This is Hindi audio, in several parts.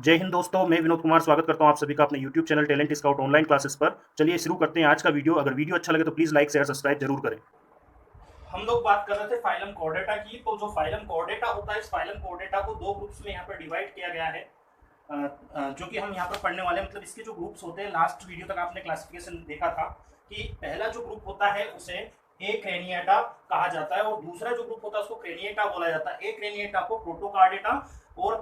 जय हिंद दोस्तों, मैं विनोद कुमार स्वागत करता हूं आप सभी का अपने YouTube channel talent scout online classes पर। चलिए शुरू करते हैं आज का वीडियो। अगर वीडियो अच्छा लगे तो प्लीज लाइक शेयर सब्सक्राइब जरूर करें। हम लोग बात कर रहे थे फाइलम कॉर्डेटा की। तो जो फाइलम कॉर्डेटा होता है, इस फाइलम कॉर्डेटा को दो ग्रुप्स में यहाँ पर डिवाइड किया गया है, जो कि हम यहाँ पर पढ़ने वाले हैं। मतलब इसके जो ग्रुप्स होते हैं, लास्ट वीडियो तक आपने क्लासिफिकेशन देखा था कि पहला जो ग्रुप होता है उसे ए क्रेनिएटा कहा जाता है और दूसरा जो ग्रुप होता है उसको क्रेनिएटा बोला जाता है। ए क्रेनिएटा को प्रोटोकार्डेटा और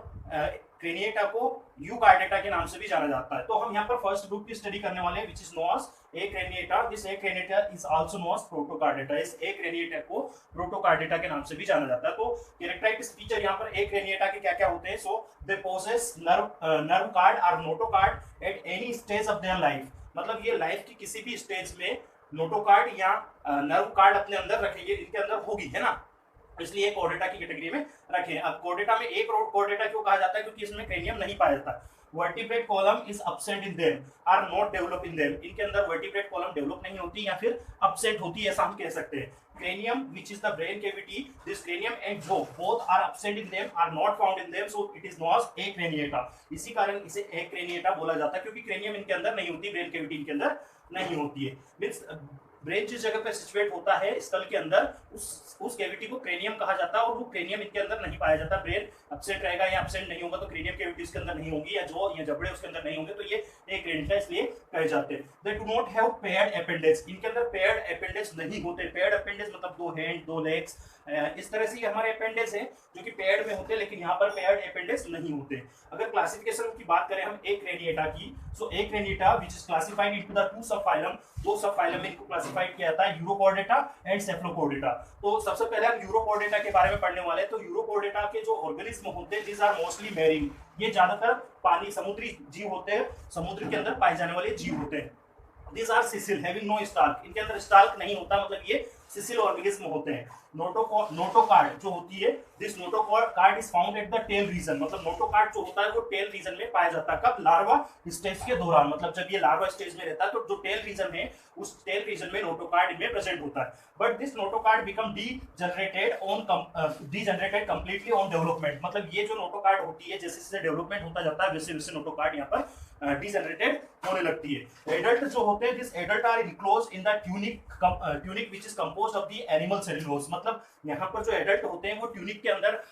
क्रेनिएटा को यूकार्डेटा के नाम से भी जाना जाता है। तो हम यहाँ पर फर्स्ट ग्रुप की स्टडी करने वाले हैं, which is known as acraniata. This acraniata is also known as protochordata. इस ए क्रेनिएटा को प्रोटोकार्डेटा के नाम से भी जाना जाता है। तो कैरेक्टरिस्टिक फीचर यहाँ पर ए क्रेनिएटा के क्या क्या होते हैं? सो दे पोसेस नर्व कार्ड और notochord at any stage of their life. मतलब ये लाइफ की किसी भी स्टेज में नोटोकार्ड या नर्व कार्ड अपने अंदर रखेंगे, इनके अंदर होगी, है ना, इसलिए कॉर्डेटा की कैटेगरी में रखे हैं। अब कॉर्डेटा में एक कॉर्डेटा क्यों कहा जाता है? क्योंकि इसमें क्रेनियम नहीं पाया जाता। Vertebrate column is absent in them are not develop in them. इनके अंदर वर्टिब्रेट कॉलम डेवलप नहीं होती या फिर absent होती है, ऐसा हम कह सकते हैं। cranium which is the brain cavity, this cranium and jaw both are absent in them, are not found in them, so it is known as acraniata। इसी कारण इसे acraniata बोला जाता है, क्योंकि cranium इनके अंदर नहीं होती, ब्रेन कैविटी इनके अंदर नहीं होती है। मींस ब्रेन जिस जगह पे सिचुएट होता है स्कल के अंदर, उस कैविटी को क्रेनियम कहा जाता है और वो क्रेनियम इनके अंदर नहीं पाया जाता। ब्रेन अपसेट रहेगा या अपसेट नहीं होगा तो क्रेनियम कैविटी इसके अंदर नहीं होगी, या जो या जबड़े उसके अंदर नहीं होंगे, तो ये एक क्रेनियम इसलिए कहे जाते हैं। They do not have paired appendage. इनके अंदर पेयर्ड अपेंडेज नहीं होते। पेयर्ड अपेंडेज मतलब दो हैंड, दो लेग्स, इस तरह से हमारे अपेंडेज हैं जो कि पेयर्ड में होते हैं, लेकिन यहाँ पर पेयर्ड अपेंडेज नहीं होते। अगर क्लासिफिकेशन की बात करें हम एक क्रेनिएटा की, सो एक craniata which is classified into the to सब फाइलम। दो सब फाइलम में इनको क्लासिफाइड किया जाता है, यूरोकॉर्डेटा एंड सेफलोकॉर्डेटा। तो सबसे पहले हम यूरोकॉर्डेटा के बारे में पढ़ने वाले हैं। तो यूरोकॉर्डेटा के जो ऑर्गेनिज्म होते हैं, दीज आर मोस्टली मैरीन। ये ज्यादातर पानी, समुद्री जीव होते हैं, समुद्र के अंदर पाए जाने वाले जीव होते हैं। These are sessile having no stalk। इनके अंदर स्टाल्क नहीं होता, मतलब ये सिसिल ऑर्गेनिज्म होते हैं। नोटोकार्ड जो होती है, this notochord is found at the tail region. मतलब नोटोकार्ड जो होता है वो टेल रीजन में पाया जाता है। कब? लार्वा स्टेज के दौरान। मतलब जब ये लार्वा स्टेज में रहता है तो जो टेल रीजन है, उस टेल रीजन में नोटोकार्ड में प्रेजेंट होता है। But this notochord become degenerated completely on development. मतलब ये जो नोटोकार्ड होती है, जैसे जैसे डेवलपमेंट होता जाता है वैसे वैसे नोटोकार्ड यहाँ पर डीजनरेटेड होने लगती है। एडल्ट जो होते हैं, this adult are enclosed in the tunic which is composed of the animal cellulose. मतलब यहाँ पर जो एडल्ट होते हैं वो ट्यूनिक के अंदर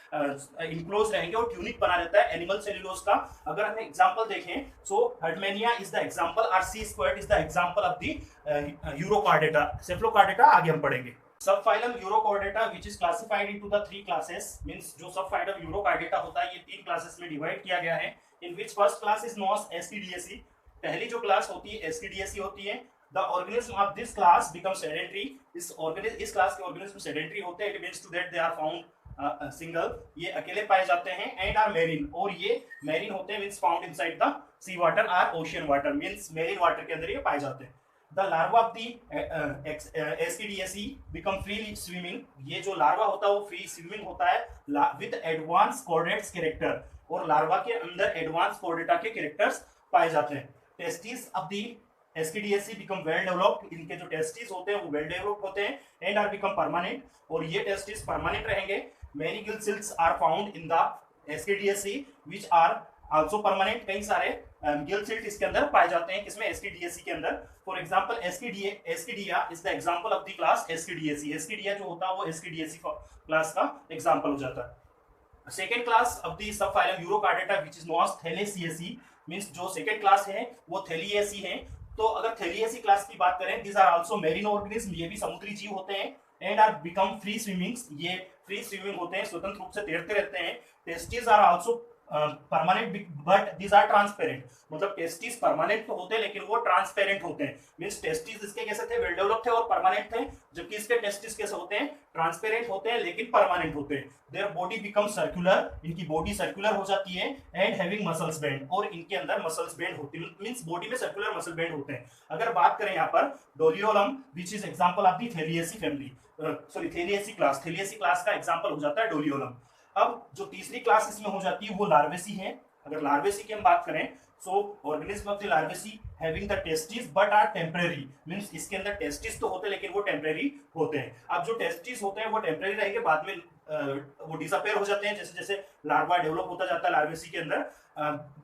इनक्लोज रहेंगे और ट्यूनिक बना रहता है एनिमल सेल्यूलोज का। अगर हम एग्जांपल देखें, so herdmania is the example, और sea squirt is the example of the urochordata. Cephalochordata आगे हम पढ़ेंगे। Subphylum urochordata which is classified into the three classes. Means जो सब फाइलम यूरोकॉर्डेटा होता है ये तीन क्लासेस में डिवाइड किया गया है। In which first class is known as ascidiacea. पहली जो क्लास होती है एसटीडीएसी होती है। The organism of this class becomes sedentary। इस क्लास के ऑर्गेनिज्म सेडेंटरी होते हैं। It means to that they are found single। ये अकेले पाए जाते हैं। And are marine। और ये marine होते हैं, means found inside the sea water or ocean water। means marine water के अंदर ये पाए जाते हैं। The larva of the STDAC become free swimming। ये जो लार्वा होता है वो फ्री स्विमिंग होता है with advanced coordinates character। और लार्वा के अंदर एडवांस कोर्डेटा के कैरेक्टर्स पाए जाते हैं। Testis of the ascidiacea become well developed. इनके जो टेस्टिस होते हैं वो वेल डेवलप्ड होते हैं। And are become permanent. और ये टेस्टिस परमानेंट रहेंगे। Many Gill sales are found in the एसटीडीएसी which are also permanent. कई सारे गिल सेल्स इसके अंदर पाए जाते हैं, किसमें? एसटीडीएसी के अंदर। For example ascidia is the example of the class ascidiacea. Ascidia जो होता है वो एस्किडिएसी क्लास का एग्जांपल हो जाता है। Second class of the subphylum urochordata which is known as thaliacea. Means जो सेकेंड क्लास है वो थैलिएसी है। तो अगर थैलिएसी क्लास की बात करें, this are also marine organism. ये भी समुद्री जीव होते हैं। And are become free swimmings. ये फ्री स्विमिंग होते हैं, स्वतंत्र रूप से तैरते रहते हैं। Testis are also permanent but this are transparent. मतलब टेस्टिस परमानेंट तो होते हैं लेकिन वो ट्रांसपेरेंट होते हैं। मींस टेस्टिस इसके कैसे थे? वेल डेवलप्ड थे और परमानेंट थे, जबकि इसके टेस्टिस कैसे होते हैं? ट्रांसपेरेंट होते हैं लेकिन परमानेंट होते हैं। Their body become circular. इनकी बॉडी सर्कुलर हो जाती है। And having muscles band. और इनके अंदर मसल्स बैंड होती है, मींस बॉडी में सर्कुलर मसल बैंड होते हैं। अगर बात करें यहाँ पर doliolum which is example of the thaliacea family, sorry thaliacea class. Thaliacea class का एग्जांपल हो जाता है डोलियोलम। अब जो तीसरी क्लास इसमें हो जाती है वो लार्वेसी है। अगर लार्वेसी की हम बात करें so organism of the larvacea having the testis but are temporary, means इसके अंदर टेस्टिस तो होते हैं लेकिन वो टेम्परेरी होते हैं। अब जो टेस्टिस होते हैं वो टेम्परेरी रहेंगे, बाद में वो डिसअपेयर हो जाते हैं जैसे जैसे लार्वा डेवलप होता जाता है लार्वेसी के अंदर।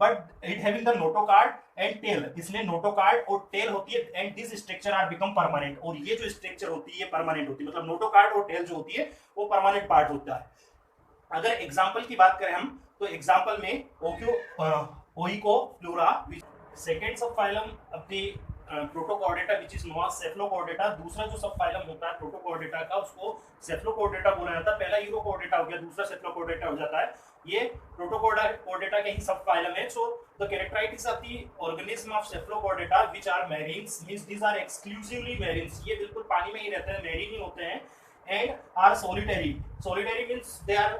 But it having the notochord and tail, इसमें नोटोकार्ड और टेल होती है and this structure are become permanent, और ये जो स्ट्रक्चर होती है परमानेंट होती है, मतलब नोटोकार्ड और टेल जो होती है वो परमानेंट पार्ट होता है। अगर एग्जांपल की बात करें हम तो एग्जांपल में oikopleura, second subphylum of the protochordata which is known cephalochordata. दूसरा जो सब फाइलम होता है प्रोटोकॉर्डेटा का उसको सेफलोकॉर्डेटा बोला जाता है। पहला यूरोकॉर्डेटा हो गया, दूसरा सेफलोकॉर्डेटा हो जाता है। ये प्रोटोकॉर्डेटा के ही सब फाइलम है। So the characteristics of the organism of cephalochordata which are marines, means these are exclusively marines, ये बिल्कुल पानी में ही रहते हैं, मैरीन ही होते हैं। And are solitary, solitary means they are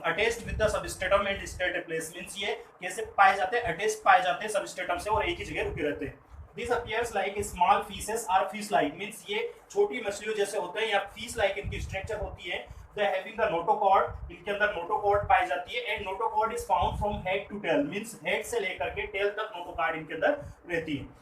attached with the substratum and stay at a place, means ये कैसे पाए जाते हैं, attached पाए जाते हैं substratum से और एक ही जगह रुके रहते हैं। This appears like small fishes or fish like, means ये छोटी मछलियों जैसे होते हैं या fish like इनकी स्ट्रक्चर होती है। They having the notochord, इनके अंदर notochord पाई जाती है and notochord is found from head to tail, means head से लेकर के tail तक notochord इनके अंदर रहती है।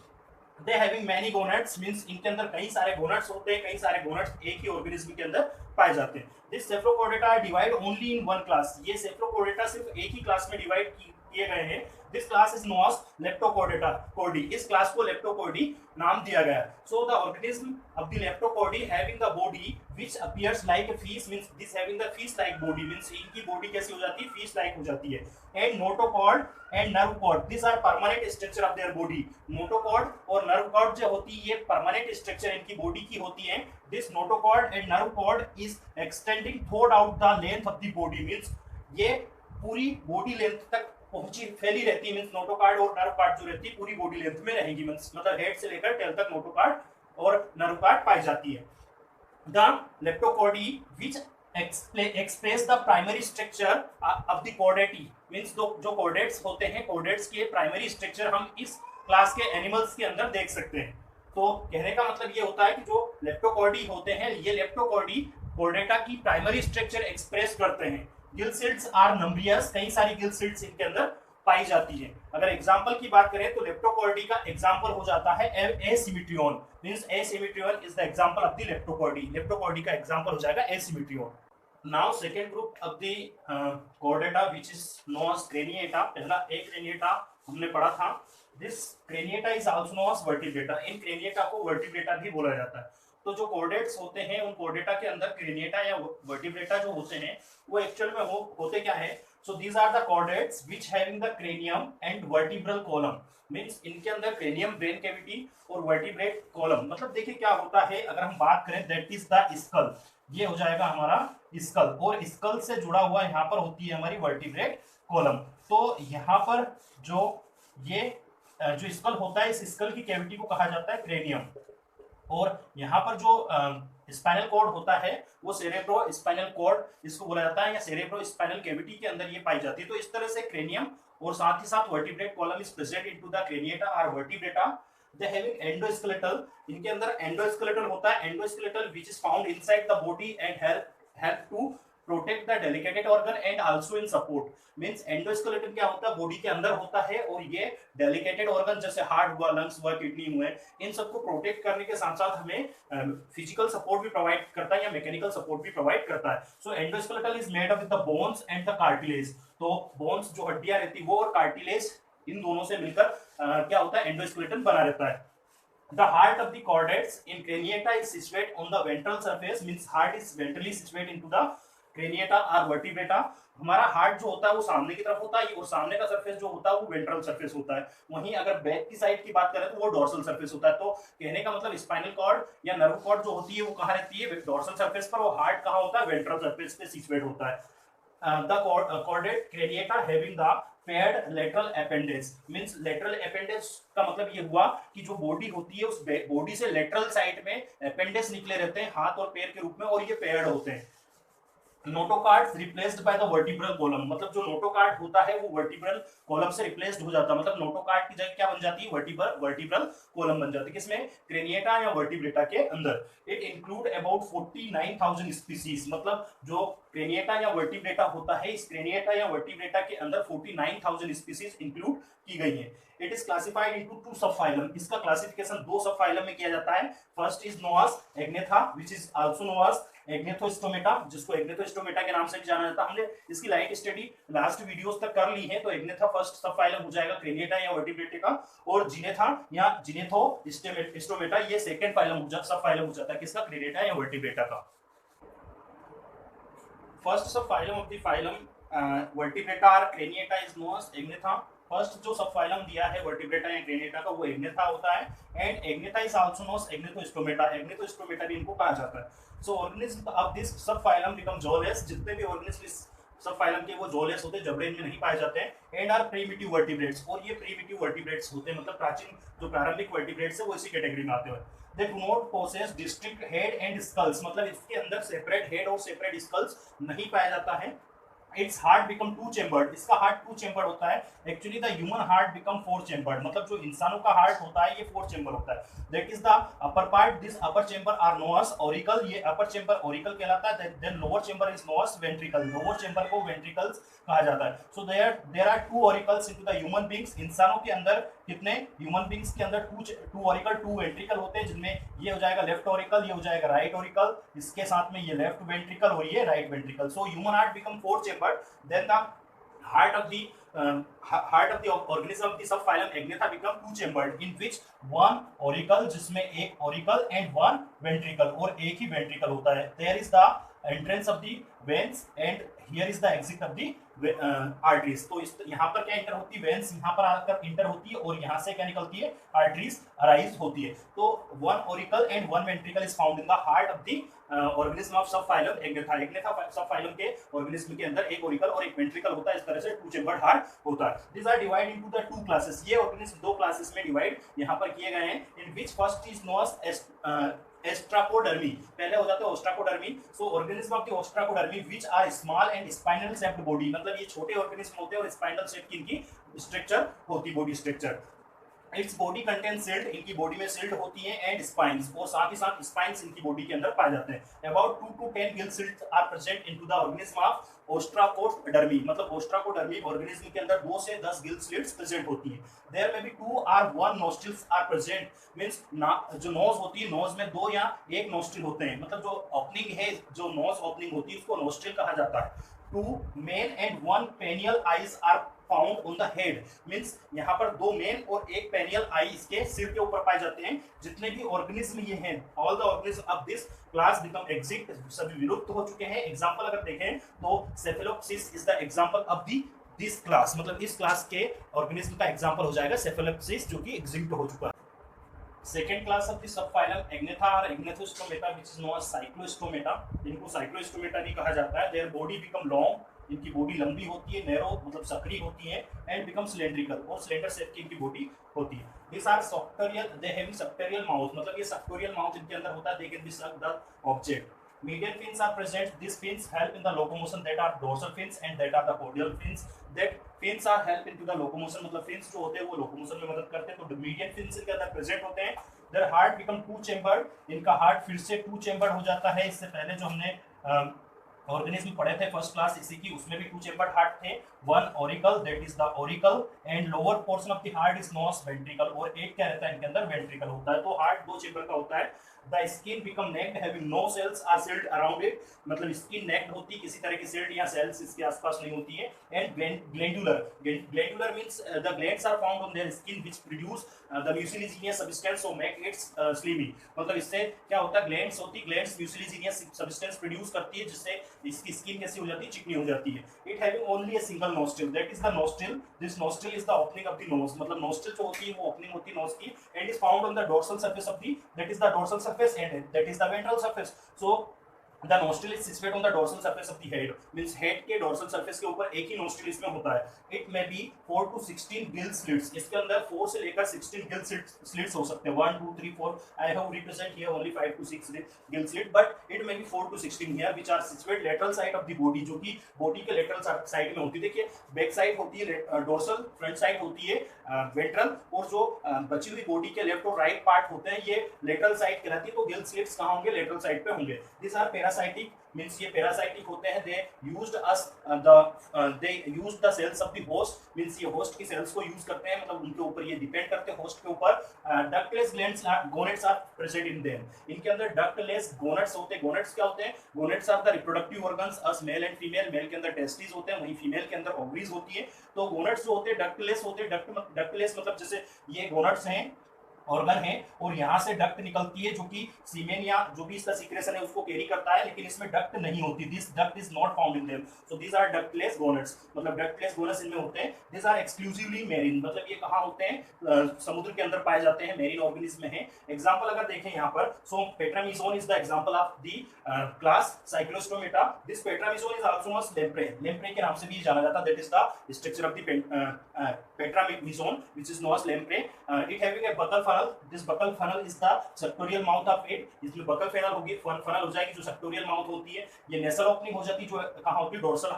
They having many gonads, means इनके अंदर कई सारे गोनाड्स होते हैं, कई सारे गोनाड्स एक ही ऑर्गेनिज्म के अंदर पाए जाते हैं। This cephalochordata are divided only in one class, ये cephalochordata सिर्फ एक ही क्लास में डिवाइड किए गए हैं। This class is known as Leptochordata chordae, इस क्लास को Leptochordie नाम दिया गया है। So the organism of the Leptochordie having the body which appears like a fish, means this having the fish like body, means इनकी बॉडी कैसी हो जाती है, fish like हो जाती है। And notochord and nerve cord, these are permanent structure of their body, notochord और nerve cord जो होती है ये permanent structure इनकी बॉडी की होती है। This notochord and nerve cord is extending throughout the length of the body, means ये पूरी बॉडी लेंथ तक पहुंची फैली रहती है, मींस नोटोकार्ड और नर्व कार्ड जो रहती है पूरी बॉडी लेंथ में रहेगी, मतलब हेड से लेकर टेल तक नोटोकार्ड और नर्व कार्ड पाई जाती है। The leptocardii which express the primary structure of the chordata, means जो कॉर्डेट्स होते हैं, कॉर्डेट्स के प्राइमरी स्ट्रक्चर हम इस क्लास के एनिमल्स के अंदर देख सकते हैं। तो कहने का मतलब ये होता है कि जो लेप्टोकॉर्डी होते हैं ये लेप्टोकॉर्डी कॉर्डेटा की प्राइमरी स्ट्रक्चर एक्सप्रेस करते हैं। गिल सिल्ट्स आर नंबरियस, कई सारी गिल सिल्ट्स इनके अंदर पाई जाती है। अगर एग्जांपल की बात करें तो लेप्टोकॉर्डी का एग्जांपल हो जाता है asymmetron, means asymmetron is the example of the leptocardii, leptocardii का एग्जांपल हो जाएगा asymmetron. Now second group of the chordata which is known as craniata. पहला एक क्रेनिएटा हमने पढ़ा था। This craniata is also known as vertebrata, इन क्रेनिएटा को वर्टिब्रेटा भी बोला जाता है। तो जो कॉर्डेट्स होते हैं उन कॉर्डेटा के अंदर क्रेनिएटा या वर्टिब्रेटा जो होते हैं वो एक्चुअल में होते क्या है। So these are the chordates which having the cranium and vertebral column, means इनके अंदर क्रेनियम ब्रेन कैविटी और वर्टिब्रेट कॉलम, मतलब देखिए क्या होता है अगर हम बात करें दैट इज द स्कल, ये हो जाएगा हमारा स्कल और स्कल से जुड़ा हुआ यहाँ पर होती है हमारी वर्टिब्रेट कॉलम। तो यहाँ पर जो ये जो स्कल होता है इस स्कल की कैविटी को कहा जाता है क्रेनियम, और यहाँ पर जो स्पाइनल कॉर्ड होता है वो सेरेब्रो स्पाइनल कॉर्ड इसको बोला जाता है या सेरेब्रो स्पाइनल कैविटी के अंदर ये पाई जाती है। तो इस तरह से क्रेनियम और साथ ही साथ vertebrate column is present into the craniata और वर्टिब्रेटा। दे हैविंग एंडोस्केलेटल, इनके अंदर एंडोस्केलेटल होता है, endoskeletal which is found inside the body and help to protect the delicated organ and also in support, means endoskeleton क्या होता है बॉडी के अंदर होता है और ये डेलिकेटेड ऑर्गन जैसे हार्ट हुआ, लंग्स हुआ, किडनी हुए, इन सबको प्रोटेक्ट करने के साथ साथ हमें फिजिकल सपोर्ट भी प्रोवाइड करता है या मैकेनिकल सपोर्ट भी प्रोवाइड करता है। So endoskeletal is made up with the bones and the cartilage, तो बोन्स जो हड्डियां रहती है वो और कार्टिलेज इन दोनों से मिलकर क्या होता है एंडोस्केलेटन बना रहता है। The heart of the chordates in craniata is situated on the ventral surface, means heart is ventrally situated into the craniata or vertebrata। हमारा हार्ट जो होता है वो सामने की तरफ होता है और सामने का सरफेस जो होता है वो वेंट्रल सरफेस होता है। वहीं अगर बैक की साइड की बात करें तो वो डोर्सल सरफेस होता है। तो कहने का मतलब स्पाइनल कॉर्ड या नर्व कॉर्ड जो होती है वो कहाँ रहती है, डोर्सल सरफेस पर, और हार्ट कहाँ होता है, वेंट्रल सरफेस पे सिचुएट होता है। The chordate craniata having the paired lateral appendage, means lateral appendage का मतलब ये हुआ कि जो बॉडी होती है उस बॉडी से लेटरल साइड में appendage निकले रहते हैं हाथ और पैर के रूप में और ये पेयर्ड होते हैं। Notochord replaced by the vertebral column, मतलब जो नोटोकार्ड होता है वो वर्टिब्रल कॉलम से रिप्लेस्ड हो जाता है, मतलब नोटोकार्ड की जगह क्या बन जाती है, वर्टिब्रल कॉलम बन जाती है, किसमें, क्रेनिएटा या वर्टिब्रेटा के अंदर। इट इंक्लूड अबाउट 49,000 स्पीसीज, मतलब जो क्रेनिएटा या वर्टिब्रेटा होता है, इस क्रेनिएटा या वर्टिब्रेटा के अंदर 49,000 स्पीसीज इंक्लूड की गई है। It is classified into two subphylum, इसका क्लासिफिकेशन दो सब फाइलम में किया जाता है। First is known as agnatha which is also known as agnathostomata, जिसको एग्नेथोस्टोमेटा के नाम से भी जाना जाता है। हमने इसकी लाइट स्टडी लास्ट वीडियोस तक कर ली है, तो एग्नेथा फर्स्ट सब फाइलम हो जाएगा क्रेनिएटा या वर्टिब्रेटा का, और जिनेथा या जिनेथोस्टोमेटा ये सेकंड फाइलम हो जाता, सब फाइलम हो जाता है किसका, क्रेनिएटा या वर्टिब्रेटा का। First subphylum of the phylum vertebrata और craniata is known as agnatha. First जो सब फाइलम दिया है वर्टिब्रेटा या क्रेनिएटा का वो एग्नेथा होता है, and agnatha is also known as agnathostomata, agnathostomata भी इनको कहा जाता है। So organism of this subphylum become jawless, जितने भी ऑर्गेनिज्म इस सब फाइलम के वो जॉलेस होते हैं, जबड़े में नहीं पाए जाते हैं, एंड आर प्रिमिटिव वर्टिब्रेट्स, और ये प्रिमिटिव वर्टिब्रेट्स होते हैं, मतलब प्राचीन जो प्रारंभिक वर्टिब्रेट्स है वो इसी कैटेगरी में आते हैं। They do not possess distinct head and skulls, मतलब इसके अंदर सेपरेट हेड और सेपरेट स्कल्स नहीं पाया जाता है। Its heart become two chambered, इसका हार्ट टू चेम्बर्ड होता है। Actually the human heart become four chambered, मतलब जो इंसानों का हार्ट होता है ये फोर चेम्बर होता है। That is the upper part, this upper chamber are known as auricle, ये अपर चेम्बर ऑरिकल कहलाता है। Then lower chamber is known as ventricle, lower chamber को वेंट्रिकल्स कहा जाता है। So there are two auricles into the human beings, इंसानों के अंदर कितने, ह्यूमन बीइंग्स के अंदर टू ऑरिकल, टू वेंट्रिकल होते हैं, जिनमें ये हो जाएगा लेफ्ट ऑरिकल, ये हो जाएगा राइट ऑरिकल, इसके साथ में ये लेफ्ट वेंट्रिकल और ये right ventricle. So human heart become four chambered, then the heart of the organism of the subphylum Agnatha become two chambered, in which one auricle, जिसमें एक auricle and one ventricle, और एक ही ventricle होता है। There is the entrance of the veins and here is the exit of the arteries। तो इस यहाँ पर क्या इंटर होती है, वेन्स यहाँ पर आकर इंटर होती है, और यहाँ से क्या निकलती है, आर्टरीज अराइज होती है। तो one auricle and one ventricle is found in the heart of the organism of sub phylum Agnatha. Agnatha sub phylum के ऑर्गेनिज्म के अंदर एक ऑरिकल और एक वेंट्रिकल होता है, इस तरह से टू चेम्बर्ड हार्ट होता है। This are divide into the two classes, ये ऑर्गेनिज्म दो क्लासेस में डिवाइड यहाँ पर किए गए हैं। In which first is known as ostracodermi, पहले हो जाता है ostracodermi. So organism of the ostracodermi which are small and spinal shaped body, मतलब ये छोटे ऑर्गेनिज्म होते हैं और स्पाइनल शेप की इनकी स्ट्रक्चर होती, body structure. Its body contain silt, इनकी बॉडी में सिल्ट होती है, एंड स्पाइन्स, और साथ ही साथ स्पाइन्स इनकी बॉडी के अंदर पाए जाते हैं। About 2 to 10 gill slits are present into the organism of ostracodermi, मतलब ओस्ट्राकोडर्मी ऑर्गेनिज्म के अंदर 2 से 10 गिल स्लिट्स प्रेजेंट होती है। देयर में भी 2 or 1 nostrils are present, means जो नोज होती है, नोज में 2 या 1 नोस्ट्रिल होते हैं, मतलब जो ओपनिंग है, जो नोज ओपनिंग होती है उसको नोस्ट्रिल कहा जाता है। 2 main and 1 pineal eyes are found on the head, means यहाँ पर 2 मेन और 1 पेनियल आई इसके सिर के ऊपर पाए जाते हैं। जितने भी ऑर्गेनिज्म ये हैं, all the organism of this class become extinct, सभी विलुप्त हो चुके हैं। एग्जांपल अगर देखें तो cephalaspis is the example of the this class, मतलब इस क्लास के ऑर्गेनिज्म का एग्जांपल हो जाएगा सेफेलोप्सिस, जो कि एक्सिट हो चुका है। Second class of the subphylum agnatha और agnathostomata which is known as cyclostomata, इनको साइक्लोस्टोमेटा भी कहा जाता है। देयर बॉडी बिकम लॉन्ग, इनकी बॉडी लंबी होती है, नैरो मतलब सकरी होती है, एंड बिकम सिलेंड्रिकल, और सिलेंडर शेप की इनकी बॉडी होती है। This are suctorial, they have suctorial mouth, मतलब ये सॉफ्टरियल माउथ इनके अंदर होता है, they can be suck the object. Median fins are present. These fins help in the locomotion, that are dorsal fins and that are the caudal fins. That fins are help into the locomotion, मतलब fins जो होते हैं वो लोकोमोशन में मदद करते हैं। तो median fins इनके अंदर प्रेजेंट होते हैं। Their heart become two chambered, इनका हार्ट फिर से टू चेम्बर्ड हो जाता है। इससे पहले जो हमने ऑर्गेनिज्म पढ़े थे फर्स्ट क्लास इसी की, उसमें भी टू चेम्बर्ड हार्ट थे। One auricle, that is the auricle, and lower portion of the heart is known as ventricle, और एक क्या रहता है इनके अंदर, वेंट्रिकल होता है। तो हार्ट 2 चेम्बर का होता है। The skin become necked having no cells are sealed around it, मतलब स्किन नेक्ड होती है, किसी तरह की सेल्ड या सेल्स इसके आसपास नहीं होती है। And glandular, glandular means the glands are found on their skin which produce the mucilaginous substance so make its slimy, मतलब इससे क्या होता है, ग्लैंड्स होती है, ग्लैंड्स म्यूसिलिजिनियस सब्सटेंस प्रोड्यूस करती है, जिससे इसकी स्किन कैसी हो जाती है, चिकनी हो जाती है। It having only a single nostril, that is the nostril, this nostril is the opening of the nose, मतलब नोस्ट्रिल जो होती है वो ओपनिंग होती है नोज की, and is found on the dorsal surface of the, that is the dorsal surface, and that is the ventral surface. So The nostril is situated on the dorsal surface of the head, means head के dorsal surface के ऊपर एक ही nostril इसमें होता है. It may be 4 to 16 gill slits. इसके अंदर 4 से लेकर 16 gill slits हो सकते हैं. 1 2 3 4. I have represent here only 5 to 6 gill slit, but it may be 4 to 16 here, which are situated lateral side of the body, जो कि body के lateral side में होती है. देखिए back side होती है dorsal, front side होती है ventral, और जो बची हुई body के left और right part होते हैं ये lateral side कहलाती है. तो gill slits कहाँ होंगे? lateral side पे होंगे. These are parasitic, means ये parasitic होते हैं. they used the cells of the host, means ये host की cells को use करते हैं, मतलब उनके ऊपर ये depend करते हैं host के ऊपर. ductless gonads are present in them. इनके अंदर ductless gonads होते हैं. gonads क्या होते हैं? gonads are the reproductive organs as male and female. male के अंदर testes होते हैं, वहीं female के अंदर ovaries होती है. तो gonads जो होते हैं ductless होते हैं. ductless मतलब जैसे ये gonads हैं, ऑर्गन है, और यहाँ से डक्ट निकलती है जो कि सीमेन या जो भी इसका सीक्रेशन है उसको कैरी करता है, लेकिन इसमें डक्ट नहीं होती. This duct is not found in them. So these are ductless gonads, मतलब डक्टलेस गोनेड्स इनमें होते हैं. दिस आर एक्सक्लूसिवली मेरीन, मतलब ये कहाँ होते हैं? समुद्र के अंदर पाए जाते हैं, मेरीन ऑर्गेनिज्म में है. एग्जांपल अगर देखें यहाँ पर, so Petromyzon is the example of the class Cyclostomata. This Petromyzon is also known as lamprey. Lamprey के नाम से भी जाना जाता है. That is the structure of the Petromyzon which is known as lamprey. It having a buccal funnel. This buccal funnel is the suctorial mouth of it. इसमें buccal funnel होगी, funnel हो जाएगी जो suctorial mouth होती है. ये nasal opening हो जाती है जो कहाँ होती है? dorsal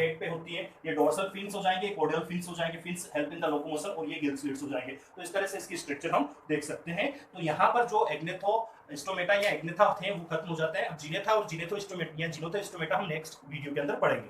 head पे होती है. ये dorsal fins हो जाएंगे, caudal fins हो जाएंगे. fins help in the locomotion, और ये gill slits हो जाएंगे. तो इस तरह से इसकी स्ट्रक्चर हम देख सकते हैं. तो यहाँ पर जो एग्नेथोस्टोमेटा या एग्नेथा थे वो खत्म हो जाते हैं. अब जिनेथा और जिनेथोस्टोमेटा या जिनोथोस्टोमेटा हम नेक्स्ट वीडियो के अंदर पढ़ेंगे.